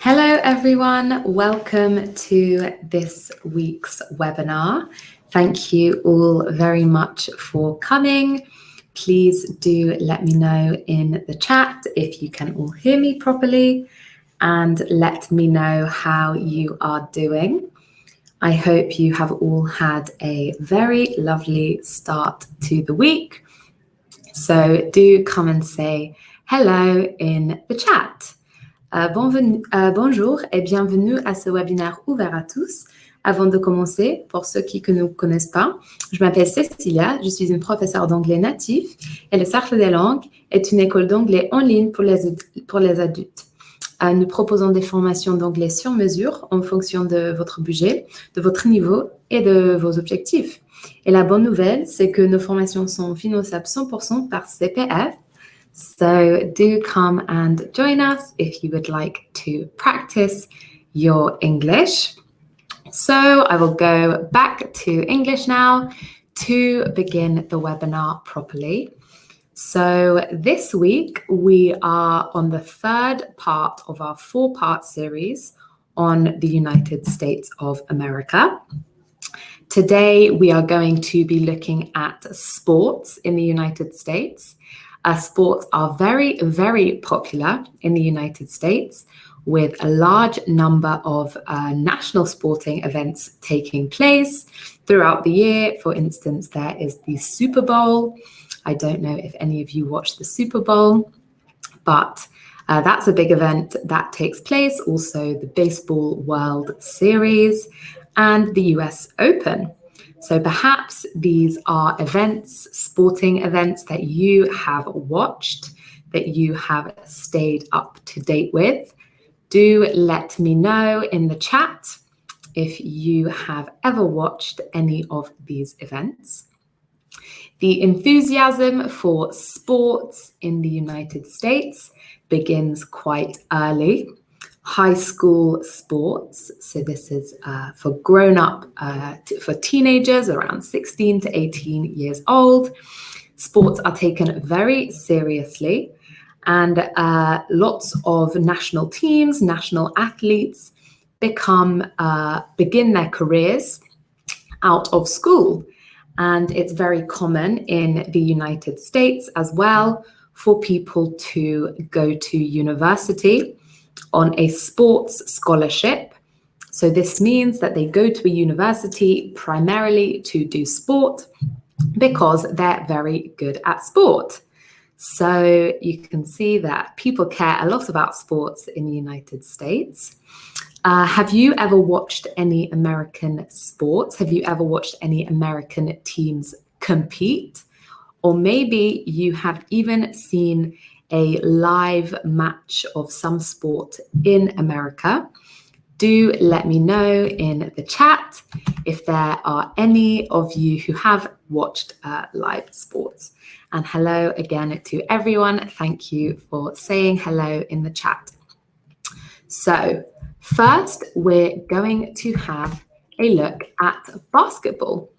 Hello everyone, welcome to this week's webinar. Thank you all very much for coming. Please do let me know in the chat if you can all hear me properly and let me know how you are doing. I hope you have all had a very lovely start to the week. So do come and say hello in the chat. Bonjour et bienvenue à ce webinaire ouvert à tous. Avant de commencer, pour ceux qui ne nous connaissent pas, je m'appelle Cecilia, je suis une professeure d'anglais natif et le Cercle des langues est une école d'anglais en ligne pour les adultes. Nous proposons des formations d'anglais sur mesure en fonction de votre budget, de votre niveau et de vos objectifs. Et la bonne nouvelle, c'est que nos formations sont finançables 100% par CPF. So do come and join us if you would like to practice your English. So I will go back to English now to begin the webinar properly. So this week we are on the third part of our four-part series on the United States of America. Today we are going to be looking at sports in the United States. Sports are very, very popular in the United States with a large number of national sporting events taking place throughout the year. For instance, there is the Super Bowl. I don't know if any of you watch the Super Bowl, but that's a big event that takes place. Also, the Baseball World Series and the US Open. So perhaps these are events, sporting events that you have watched, that you have stayed up to date with. Do let me know in the chat if you have ever watched any of these events. The enthusiasm for sports in the United States begins quite early. High school sports, so this is for grown-up, for teenagers around 16 to 18 years old. Sports are taken very seriously, and lots of national teams, national athletes begin their careers out of school. And it's very common in the United States as well for people to go to university on a sports scholarship. So this means that they go to a university primarily to do sport because they're very good at sport. So you can see that people care a lot about sports in the United States. Have you ever watched any American sports? Have you ever watched any American teams compete? Or maybe you have even seen a live match of some sport in America. Do let me know in the chat if there are any of you who have watched live sports. And hello again to everyone. Thank you for saying hello in the chat. So first, we're going to have a look at basketball.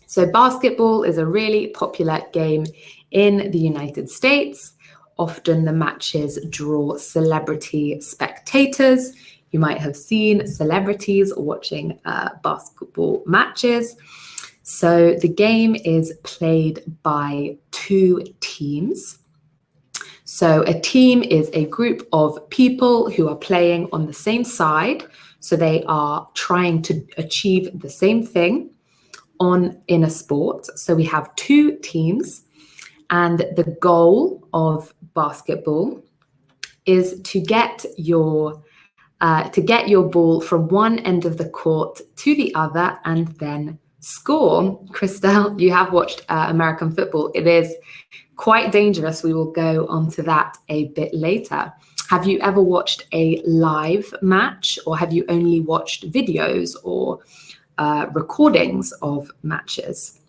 So basketball is a really popular game in the United States. Often the matches draw celebrity spectators. You might have seen celebrities watching basketball matches. So the game is played by two teams. So a team is a group of people who are playing on the same side. So they are trying to achieve the same thing in a sport. So we have two teams. And the goal of basketball is to get your ball from one end of the court to the other and then score. Christelle, you have watched American football. It is quite dangerous. We will go on to that a bit later. Have you ever watched a live match, or have you only watched videos or recordings of matches?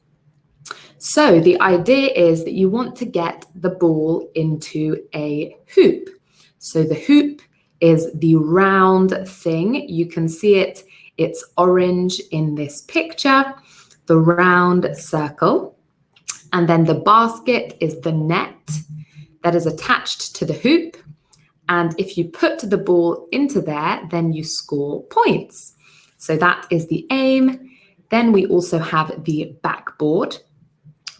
So the idea is that you want to get the ball into a hoop. So the hoop is the round thing. You can see it. It's orange in this picture, the round circle. And then the basket is the net that is attached to the hoop. And if you put the ball into there, then you score points. So that is the aim. Then we also have the backboard.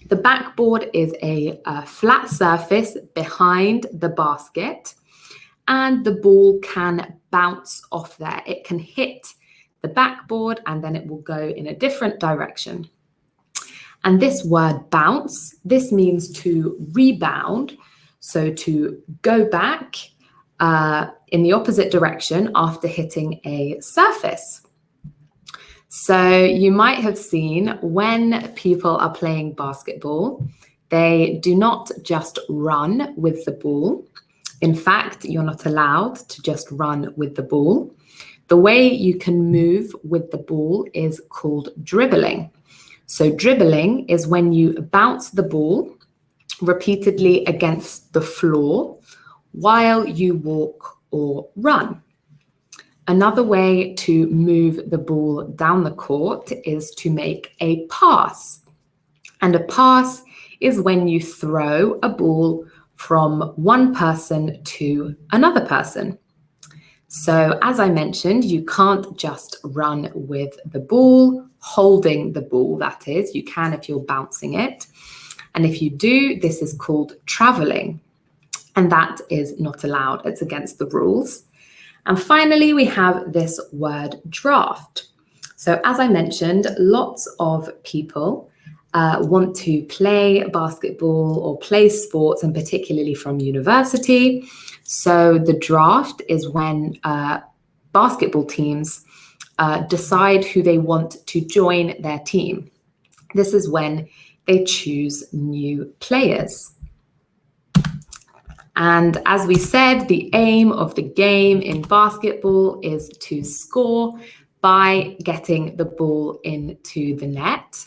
The backboard is a flat surface behind the basket, and the ball can bounce off there. It can hit the backboard and then it will go in a different direction. And this word bounce, this means to rebound, so to go back in the opposite direction after hitting a surface. So you might have seen when people are playing basketball, they do not just run with the ball. In fact, you're not allowed to just run with the ball. The way you can move with the ball is called dribbling. So dribbling is when you bounce the ball repeatedly against the floor while you walk or run. Another way to move the ball down the court is to make a pass. And a pass is when you throw a ball from one person to another person. So as I mentioned, you can't just run with the ball, holding the ball, that is. You can if you're bouncing it. And if you do, this is called traveling. And that is not allowed. It's against the rules. And finally, we have this word draft. So as I mentioned, lots of people want to play basketball or play sports, and particularly from university. So the draft is when basketball teams decide who they want to join their team. This is when they choose new players. And as we said, the aim of the game in basketball is to score by getting the ball into the net.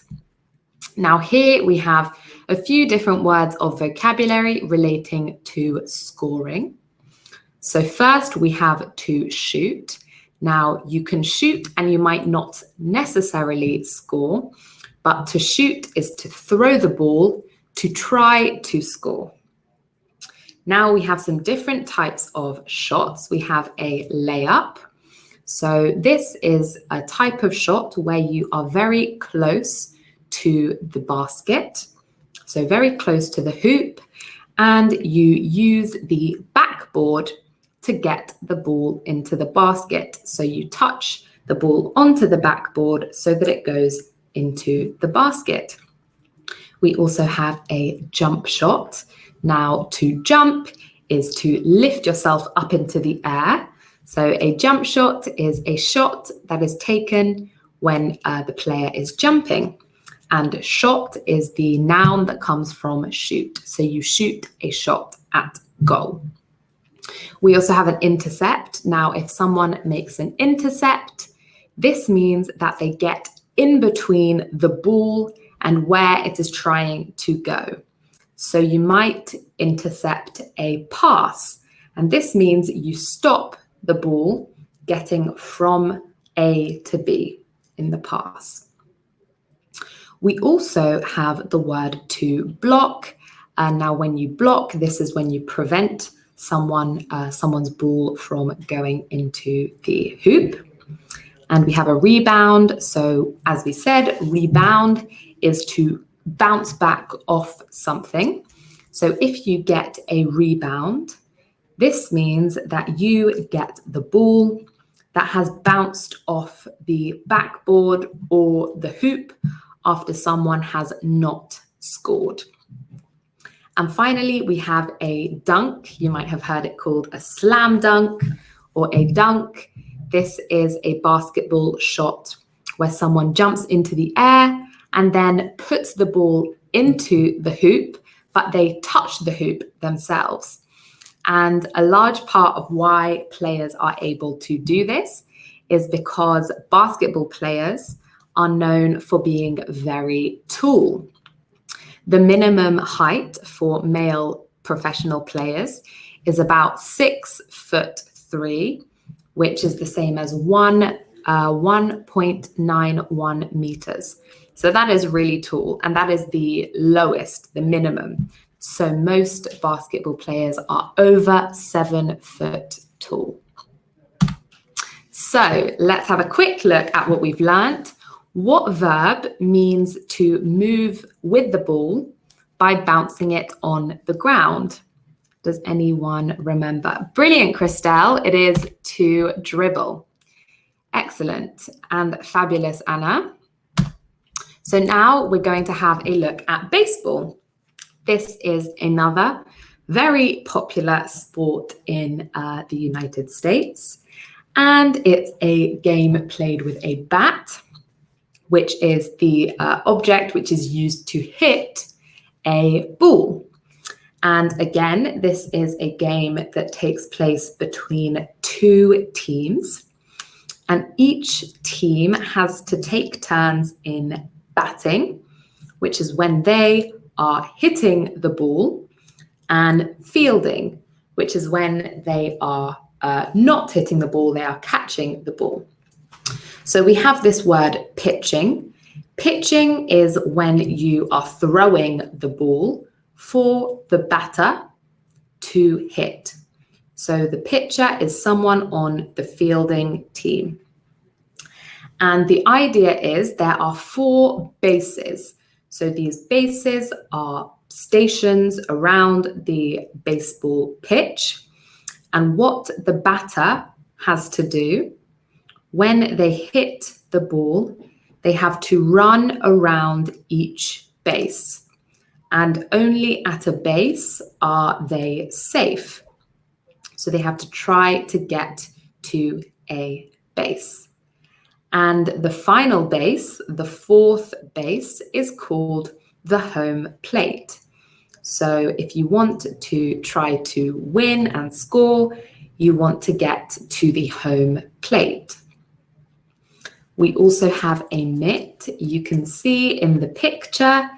Now here we have a few different words of vocabulary relating to scoring. So first we have to shoot. Now you can shoot and you might not necessarily score, but to shoot is to throw the ball to try to score. Now we have some different types of shots. We have a layup. So this is a type of shot where you are very close to the basket, so very close to the hoop, and you use the backboard to get the ball into the basket. So you touch the ball onto the backboard so that it goes into the basket. We also have a jump shot. Now, to jump is to lift yourself up into the air. So a jump shot is a shot that is taken when the player is jumping. And shot is the noun that comes from shoot. So you shoot a shot at goal. We also have an intercept. Now, if someone makes an intercept, this means that they get in between the ball and where it is trying to go. So you might intercept a pass, and this means you stop the ball getting from A to B in the pass. We also have the word to block. Now when you block, this is when you prevent someone's ball from going into the hoop. And we have a rebound. So as we said, rebound is to bounce back off something. So if you get a rebound, this means that you get the ball that has bounced off the backboard or the hoop after someone has not scored. And finally, we have a dunk. You might have heard it called a slam dunk or a dunk. This is a basketball shot where someone jumps into the air and then puts the ball into the hoop, but they touch the hoop themselves. And a large part of why players are able to do this is because basketball players are known for being very tall. The minimum height for male professional players is about 6'3", which is the same as 1.91 meters. So that is really tall, and that is the lowest, the minimum So most basketball players are over 7 foot tall. So let's have a quick look at what we've learnt. What verb means to move with the ball by bouncing it on the ground? Does anyone remember? Brilliant, Christelle. It is to dribble. Excellent and fabulous, Anna. So now we're going to have a look at baseball. This is another very popular sport in the United States, and it's a game played with a bat, which is the object which is used to hit a ball. And again, this is a game that takes place between 2 teams, and each team has to take turns in batting, which is when they are hitting the ball, and fielding, which is when they are not hitting the ball, they are catching the ball. So we have this word pitching. Pitching is when you are throwing the ball for the batter to hit. So the pitcher is someone on the fielding team. And the idea is there are 4 bases. So these bases are stations around the baseball pitch. And what the batter has to do when they hit the ball, they have to run around each base. And only at a base are they safe. So they have to try to get to a base. And the final base, the 4th base, is called the home plate. So if you want to try to win and score, you want to get to the home plate. We also have a mitt. You can see in the picture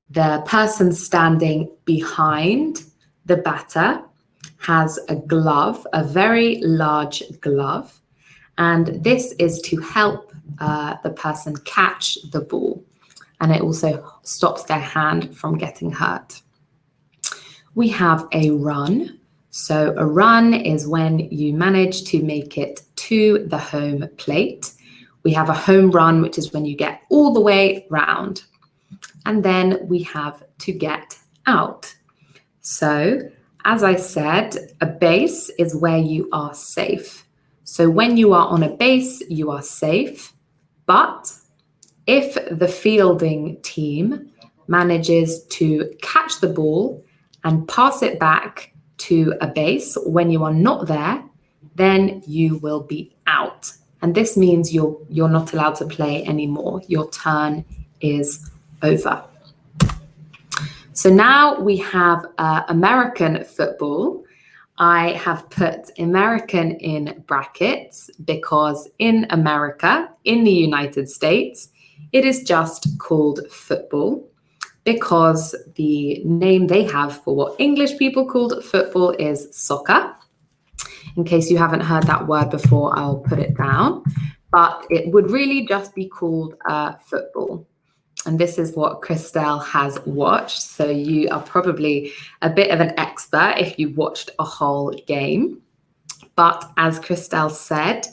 the person standing behind the batter has a glove, a very large glove, and this is to help the person catch the ball, and it also stops their hand from getting hurt. We have a run. So a run is when you manage to make it to the home plate. We have a home run, which is when you get all the way round. And then we have to get out. So, as I said, a base is where you are safe. So when you are on a base, you are safe. But if the fielding team manages to catch the ball and pass it back to a base when you are not there, then you will be out. And this means you're not allowed to play anymore. Your turn is over. So now we have American football. I have put American in brackets because in America, in the United States, it is just called football because the name they have for what English people called football is soccer. In case you haven't heard that word before, I'll put it down. But it would really just be called football. And this is what Christelle has watched. So you are probably a bit of an expert if you watched a whole game. But as Christelle said,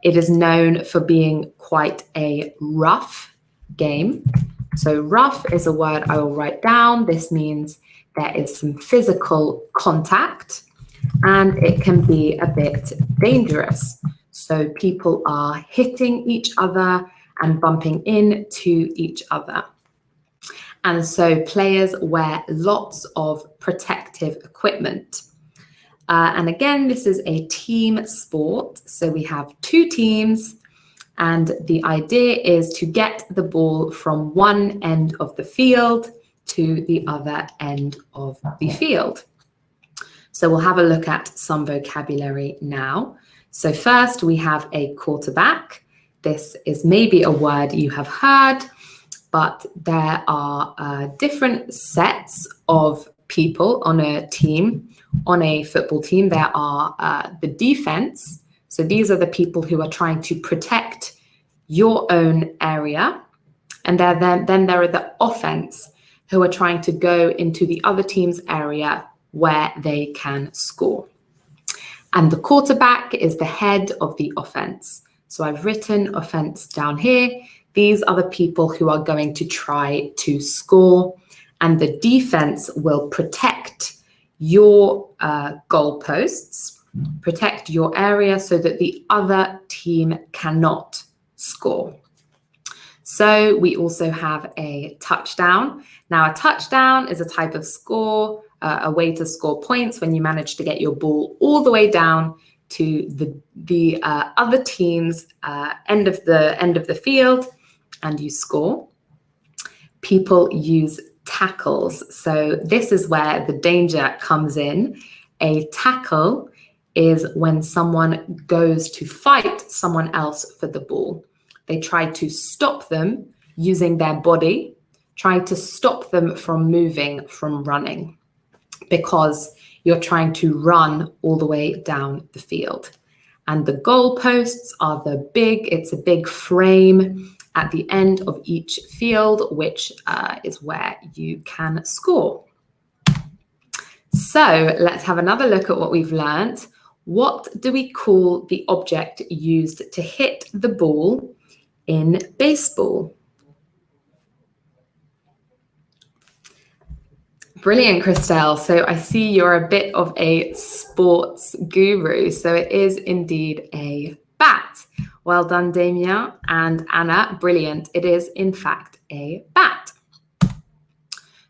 it is known for being quite a rough game. So rough is a word I will write down. This means there is some physical contact and it can be a bit dangerous. So people are hitting each other and bumping into each other. And so players wear lots of protective equipment. And again, this is a team sport. So we have 2 teams, and the idea is to get the ball from one end of the field to the other end of the field. So we'll have a look at some vocabulary now. So first we have a quarterback. This is maybe a word you have heard, but there are different sets of people on a team. On a football team, there are the defense. So these are the people who are trying to protect your own area. And then there are the offense, who are trying to go into the other team's area where they can score. And the quarterback is the head of the offense. So I've written offense down here. These are the people who are going to try to score, and the defense will protect your goalposts, protect your area so that the other team cannot score. So we also have a touchdown. Now, a touchdown is a type of score, a way to score points when you manage to get your ball all the way down to the other team's end of the field, and you score. People use tackles. So this is where the danger comes in. A tackle is when someone goes to fight someone else for the ball. They try to stop them using their body, try to stop them from moving, from running, because you're trying to run all the way down the field. And the goalposts are it's a big frame at the end of each field, which is where you can score. So let's have another look at what we've learned. What do we call the object used to hit the ball in baseball? Brilliant, Christelle. So I see you're a bit of a sports guru. So it is indeed a bat. Well done, Damien and Anna. Brilliant. It is, in fact, a bat.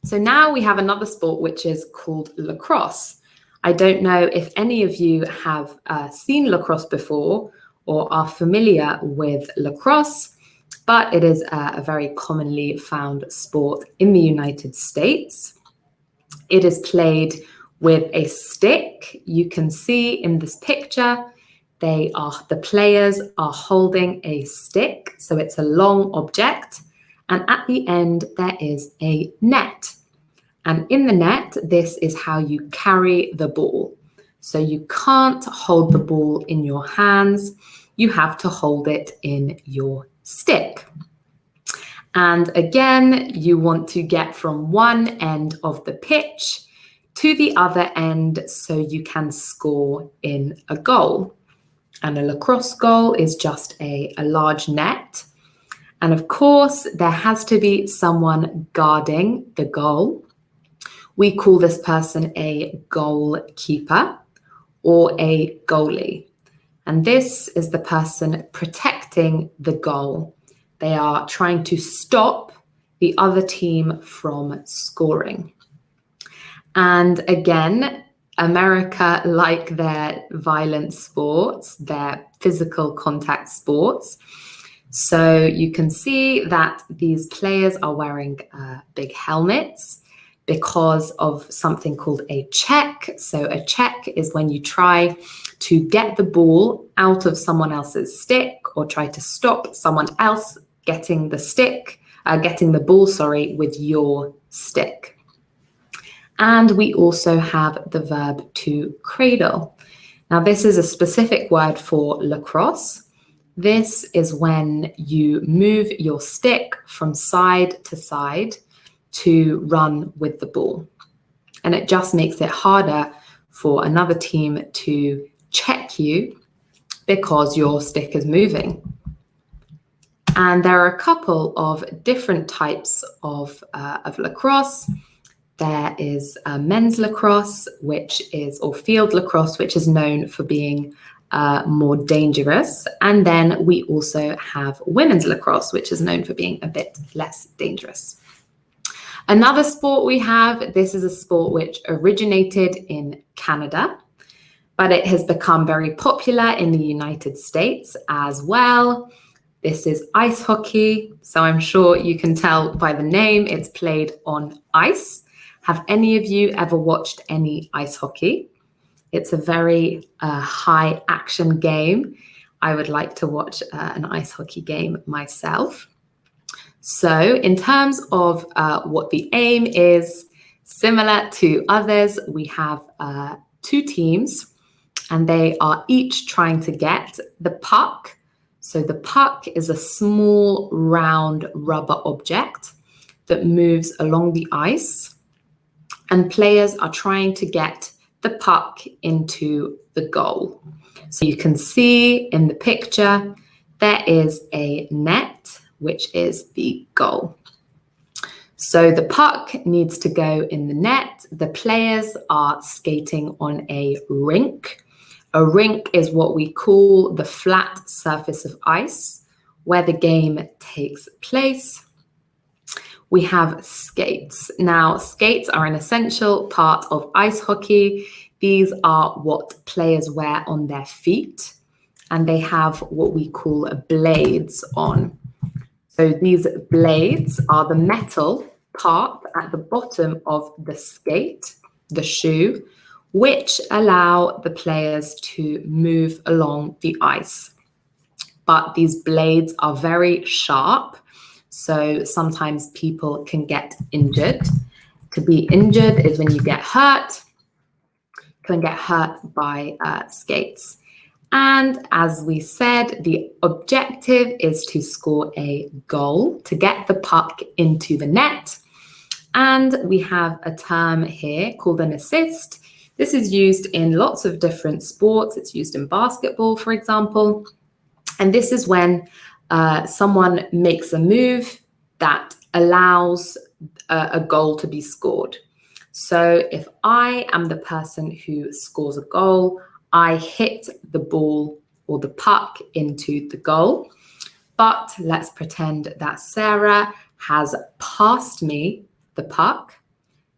So now we have another sport which is called lacrosse. I don't know if any of you have seen lacrosse before or are familiar with lacrosse, but it is a very commonly found sport in the United States. It is played with a stick. You can see in this picture, the players are holding a stick. So it's a long object. And at the end, there is a net. And in the net, this is how you carry the ball. So you can't hold the ball in your hands. You have to hold it in your stick. And again, you want to get from one end of the pitch to the other end so you can score in a goal. And a lacrosse goal is just a large net. And of course, there has to be someone guarding the goal. We call this person a goalkeeper or a goalie. And this is the person protecting the goal. They are trying to stop the other team from scoring. And again, America, like their violent sports, their physical contact sports. So you can see that these players are wearing big helmets because of something called a check. So a check is when you try to get the ball out of someone else's stick or try to stop someone else getting the ball, with your stick. And we also have the verb to cradle. Now, this is a specific word for lacrosse. This is when you move your stick from side to side to run with the ball. And it just makes it harder for another team to check you because your stick is moving. And there are a couple of different types of lacrosse. There is men's lacrosse, or field lacrosse, which is known for being more dangerous. And then we also have women's lacrosse, which is known for being a bit less dangerous. Another sport we have, this is a sport which originated in Canada, but it has become very popular in the United States as well. This is ice hockey. So I'm sure you can tell by the name, it's played on ice. Have any of you ever watched any ice hockey? It's a very high action game. I would like to watch an ice hockey game myself. So in terms of what the aim is, similar to others, we have two teams and they are each trying to get the puck. So the puck is a small round rubber object. that moves along the ice, and players are trying to get the puck into the goal. So you can see in the picture, there is a net, which is the goal. So the puck needs to go in the net. The players are skating on a rink. A rink is what we call the flat surface of ice where the game takes place. We have skates. Now, skates are an essential part of ice hockey. These are what players wear on their feet, and they have what we call blades on. So these blades are the metal part at the bottom of the skate, the shoe, which allow the players to move along the ice. But these blades are very sharp, so sometimes people can get injured. To be injured is when you get hurt, can get hurt by skates. And as we said, the objective is to score a goal, to get the puck into the net. And we have a term here called an assist. This is used in lots of different sports. It's used in basketball, for example. And this is when someone makes a move that allows a goal to be scored. So if I am the person who scores a goal, I hit the ball or the puck into the goal. But let's pretend that Sarah has passed me the puck.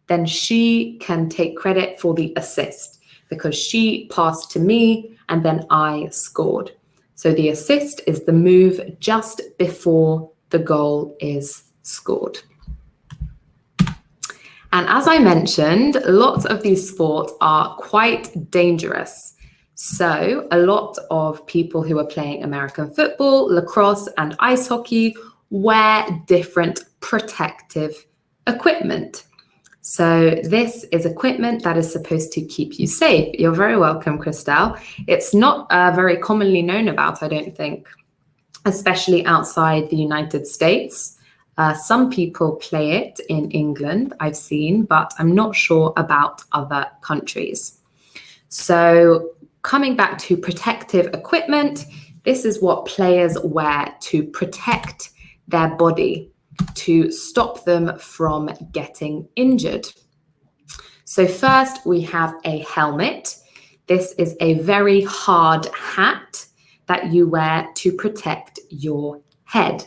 Then she can take credit for the assist because she passed to me and then I scored. So the assist is the move just before the goal is scored. And as I mentioned, lots of these sports are quite dangerous. So a lot of people who are playing American football, lacrosse, and ice hockey wear different protective equipment. So this is equipment that is supposed to keep you safe. You're very welcome, Christelle. It's not very commonly known about, I don't think, especially outside the United States. Some people play it in England, I've seen, but I'm not sure about other countries. So coming back to protective equipment, this is what players wear to protect their body, to stop them from getting injured. So first we have a helmet. This is a very hard hat that you wear to protect your head.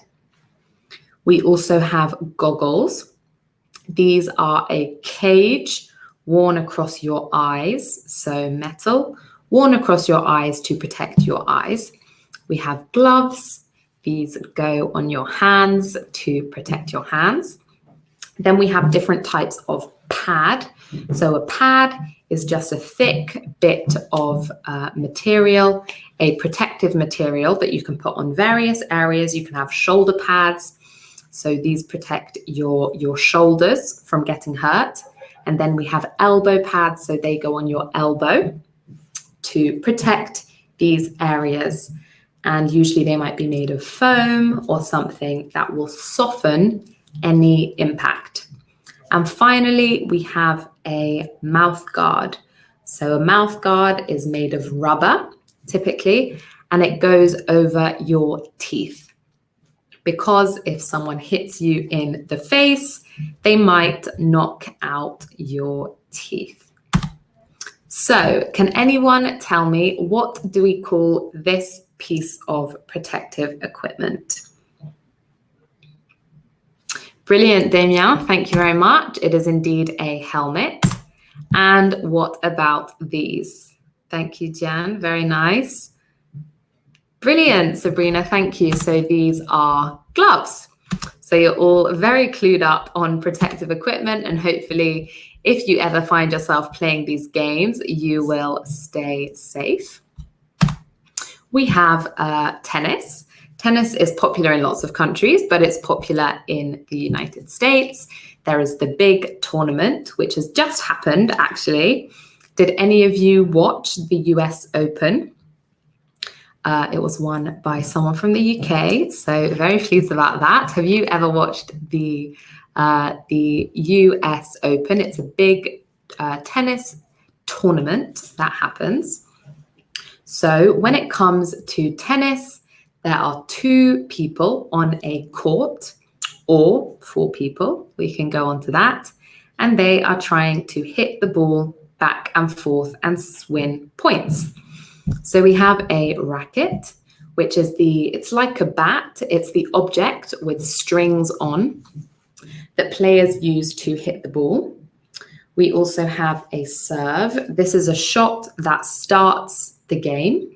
We also have goggles. These are a cage worn across your eyes, so metal, worn across your eyes to protect your eyes. We have gloves. These go on your hands to protect your hands. Then we have different types of pad. So a pad is just a thick bit of material, a protective material that you can put on various areas. You can have shoulder pads. So these protect your shoulders from getting hurt. And then we have elbow pads. So they go on your elbow to protect these areas. And usually they might be made of foam or something that will soften any impact. And finally, we have a mouth guard. So a mouth guard is made of rubber, typically, and it goes over your teeth. Because if someone hits you in the face, they might knock out your teeth. So can anyone tell me, what do we call this piece of protective equipment? Brilliant, Damien. Thank you very much. It is indeed a helmet. And what about these? Thank you, Jan. Very nice. Brilliant, Sabrina. Thank you. So these are gloves. So you're all very clued up on protective equipment, and hopefully if you ever find yourself playing these games, you will stay safe. We have tennis. Tennis is popular in lots of countries, but it's popular in the United States. There is the big tournament, which has just happened, actually. Did any of you watch the US Open? It was won by someone from the UK, so very pleased about that. Have you ever watched the the US Open. It's a big tennis tournament that happens. So when it comes to tennis, there are 2 people on a court, or 4 people. We can go on to that. And they are trying to hit the ball back and forth and win points. So we have a racket, which is it's like a bat. It's the object with strings on that players use to hit the ball. We also have a serve. This is a shot that starts the game.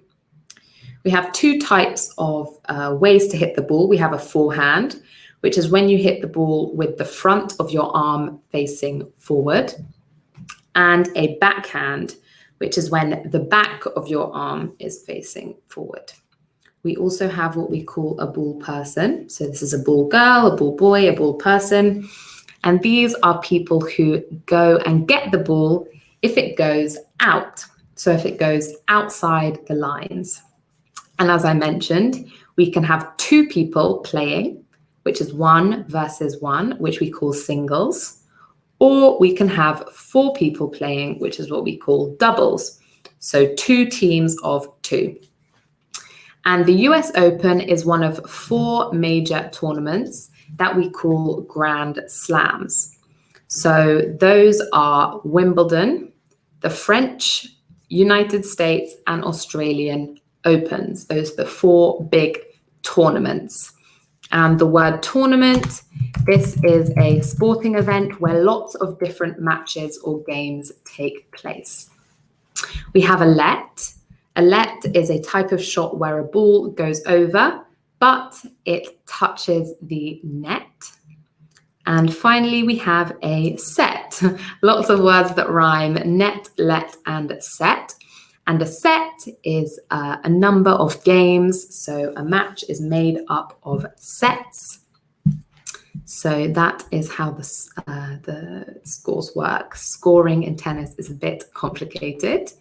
We have 2 types of ways to hit the ball. We have a forehand, which is when you hit the ball with the front of your arm facing forward, and a backhand, which is when the back of your arm is facing forward. We also have what we call a ball person. So this is a ball girl, a ball boy, a ball person. And these are people who go and get the ball if it goes out. So if it goes outside the lines. And as I mentioned, we can have 2 people playing, which is 1 versus 1, which we call singles. Or we can have 4 people playing, which is what we call doubles. So 2 teams of 2. And the US Open is one of 4 major tournaments that we call Grand Slams. So those are Wimbledon, the French, United States, and Australian Opens. Those are the 4 big tournaments. And the word tournament, this is a sporting event where lots of different matches or games take place. We have a let. A let is a type of shot where a ball goes over, but it touches the net. And finally, we have a set. Lots of words that rhyme: net, let, and set. And a set is a number of games. So a match is made up of sets. So that is how the scores work. Scoring in tennis is a bit complicated.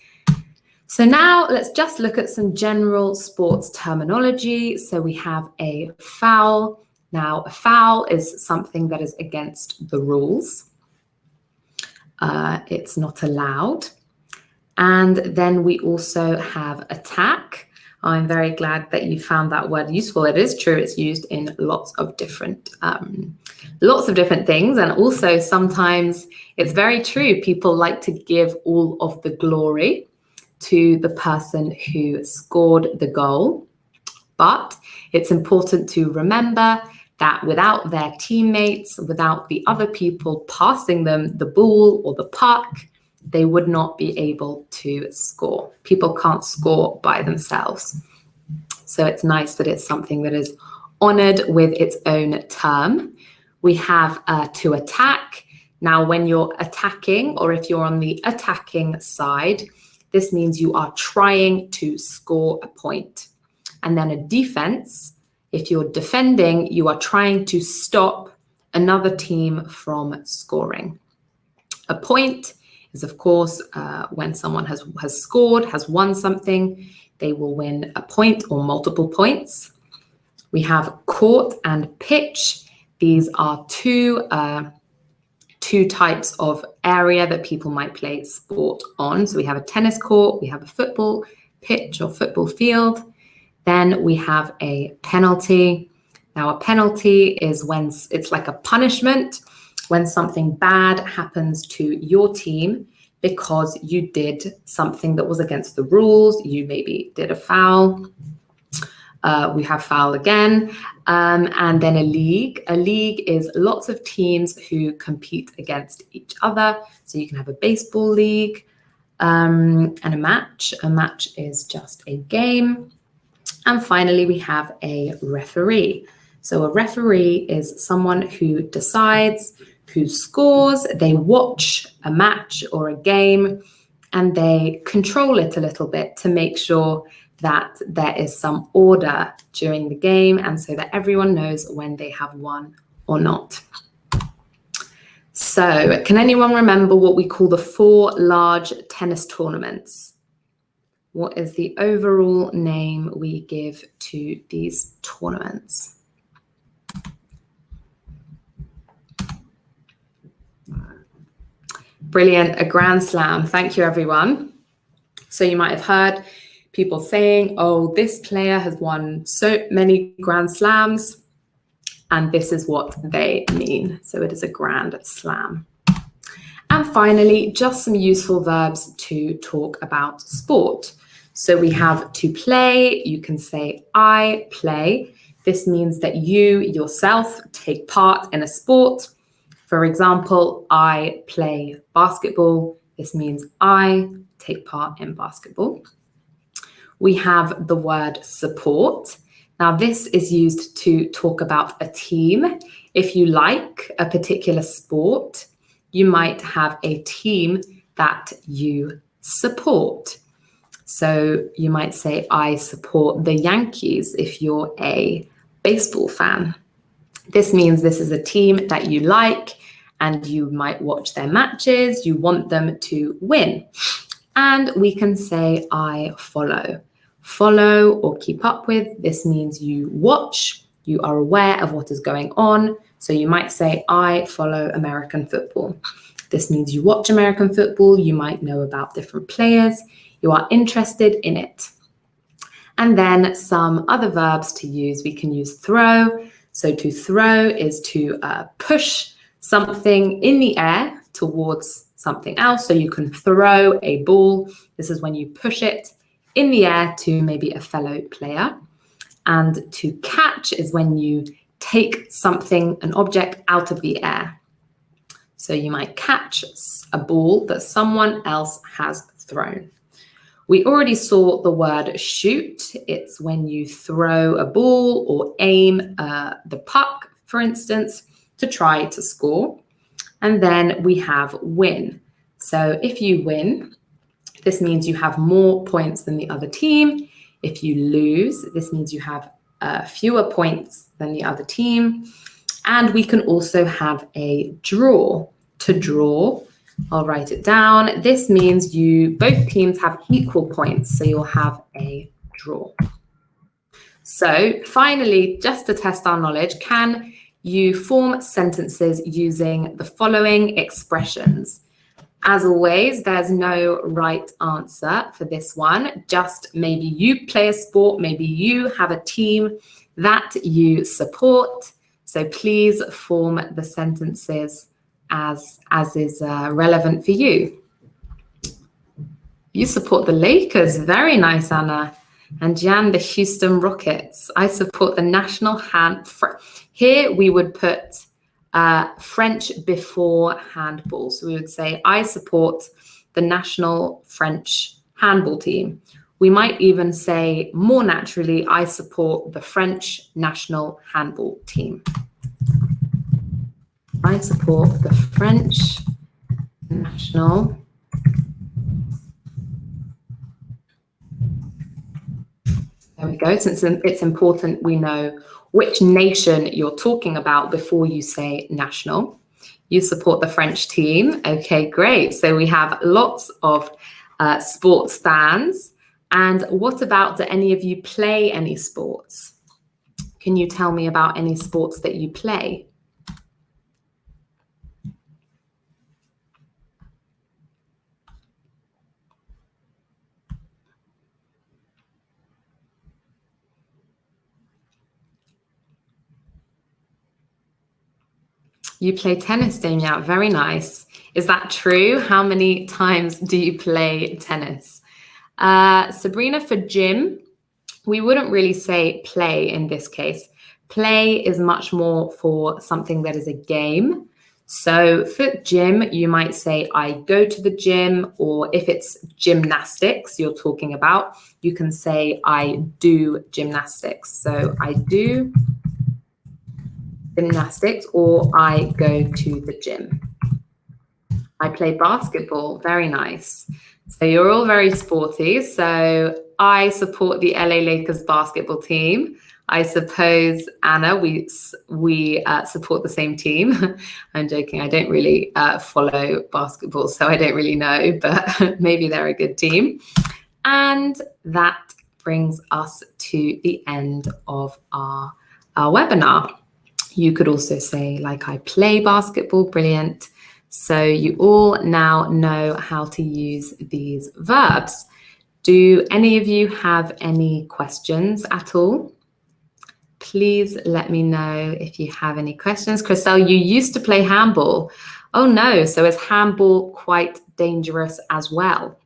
So now let's just look at some general sports terminology. So we have a foul. Now, a foul is something that is against the rules. It's not allowed. And then we also have attack. I'm very glad that you found that word useful. It is true, it's used in lots of different things. And also sometimes it's very true, people like to give all of the glory to the person who scored the goal. But it's important to remember that without their teammates, without the other people passing them the ball or the puck, they would not be able to score. People can't score by themselves. So it's nice that it's something that is honored with its own term. We have to attack. Now, when you're attacking, or if you're on the attacking side, this means you are trying to score a point. And then a defense, if you're defending, you are trying to stop another team from scoring. A point is, of course, when someone has scored, has won something, they will win a point or multiple points. We have court and pitch. These are two types of area that people might play sport on. So we have a tennis court, we have a football pitch or football field. Then we have a penalty. Now, a penalty is when it's like a punishment, when something bad happens to your team because you did something that was against the rules. You maybe did a foul. We have foul again. And then a league. A league is lots of teams who compete against each other. So you can have a baseball league and a match. A match is just a game. And finally, we have a referee. So a referee is someone who decides, who scores. They watch a match or a game and they control it a little bit to make sure that there is some order during the game and so that everyone knows when they have won or not. So can anyone remember what we call the 4 large tennis tournaments? What is the overall name we give to these tournaments? Brilliant, a grand slam. Thank you, everyone. So you might have heard people saying, oh, this player has won so many grand slams, and this is what they mean. So it is a grand slam. And finally, just some useful verbs to talk about sport. So we have to play. You can say, I play. This means that you yourself take part in a sport. For example, I play basketball. This means I take part in basketball. We have the word support. Now, this is used to talk about a team. If you like a particular sport, you might have a team that you support. So you might say, I support the Yankees if you're a baseball fan. This means this is a team that you like and you might watch their matches. You want them to win. And we can say, I follow. Follow or keep up with. This means you watch. You are aware of what is going on. So you might say, I follow American football. This means you watch American football. You might know about different players. You are interested in it. And then some other verbs to use. We can use throw. So to throw is to push something in the air towards something else. So you can throw a ball. This is when you push it in the air to maybe a fellow player. And to catch is when you take something, an object, out of the air. So you might catch a ball that someone else has thrown. We already saw the word shoot. It's when you throw a ball or aim the puck, for instance, to try to score. And then we have win. So if you win, this means you have more points than the other team. If you lose, this means you have fewer points than the other team. And we can also have a draw. To draw, I'll write it down. This means both teams have equal points, so you'll have a draw. So finally, just to test our knowledge, can you form sentences using the following expressions? As always, there's no right answer for this one. Just maybe you play a sport, maybe you have a team that you support. So please form the sentences as is relevant for you. You support the Lakers. Very nice, Anna. And Jan, the Houston Rockets. I support the national Here we would put French before handball. So we would say, I support the national French handball team. We might even say more naturally, I support the French national handball team. I support the French national There we go. Since it's important we know which nation you're talking about before you say national. You support the French team. Okay, great. So we have lots of sports fans. And what about, do any of you play any sports? Can you tell me about any sports that you play? You play tennis, Damien. Very nice. Is that true? How many times do you play tennis? Sabrina, for gym, we wouldn't really say play in this case. Play is much more for something that is a game. So for gym, you might say, I go to the gym, or if it's gymnastics you're talking about, you can say, I do gymnastics. So I do gymnastics, or I go to the gym. I play basketball. Very nice. So you're all very sporty. So I support the LA Lakers basketball team. I suppose, Anna, we support the same team. I'm joking. I don't really follow basketball, so I don't really know, but maybe they're a good team. And that brings us to the end of our webinar. You could also say, like, I play basketball. Brilliant. So you all now know how to use these verbs. Do any of you have any questions at all? Please let me know if you have any questions. Christelle, you used to play handball. Oh no, so is handball quite dangerous as well?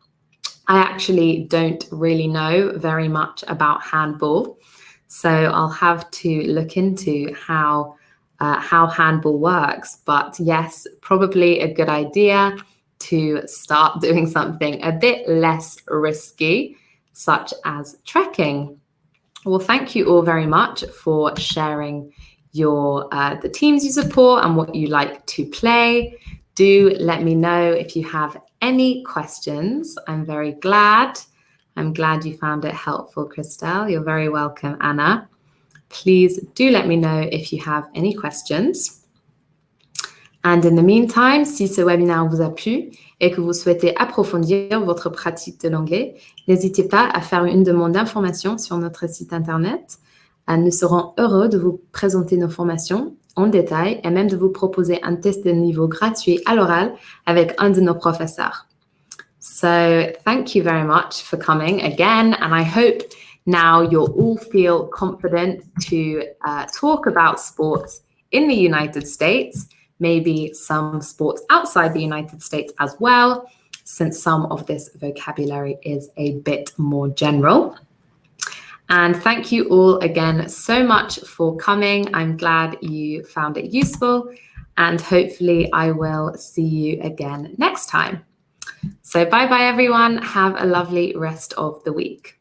I actually don't really know very much about handball, so I'll have to look into how handball works. But yes, probably a good idea to start doing something a bit less risky, such as trekking. Well, thank you all very much for sharing your the teams you support and what you like to play. Do let me know if you have any questions. I'm very glad. I'm glad you found it helpful, Christelle. You're very welcome, Anna. Please do let me know if you have any questions. And in the meantime, si ce webinaire vous a plu et que vous souhaitez approfondir votre pratique de l'anglais, n'hésitez pas à faire une demande d'information sur notre site internet. Nous serons heureux de vous présenter nos formations en détail et même de vous proposer un test de niveau gratuit à l'oral avec un de nos professeurs. So thank you very much for coming again, and I hope now you'll all feel confident to talk about sports in the United States, maybe some sports outside the United States as well, since some of this vocabulary is a bit more general. And thank you all again so much for coming. I'm glad you found it useful, and hopefully I will see you again next time. So bye-bye, everyone. Have a lovely rest of the week.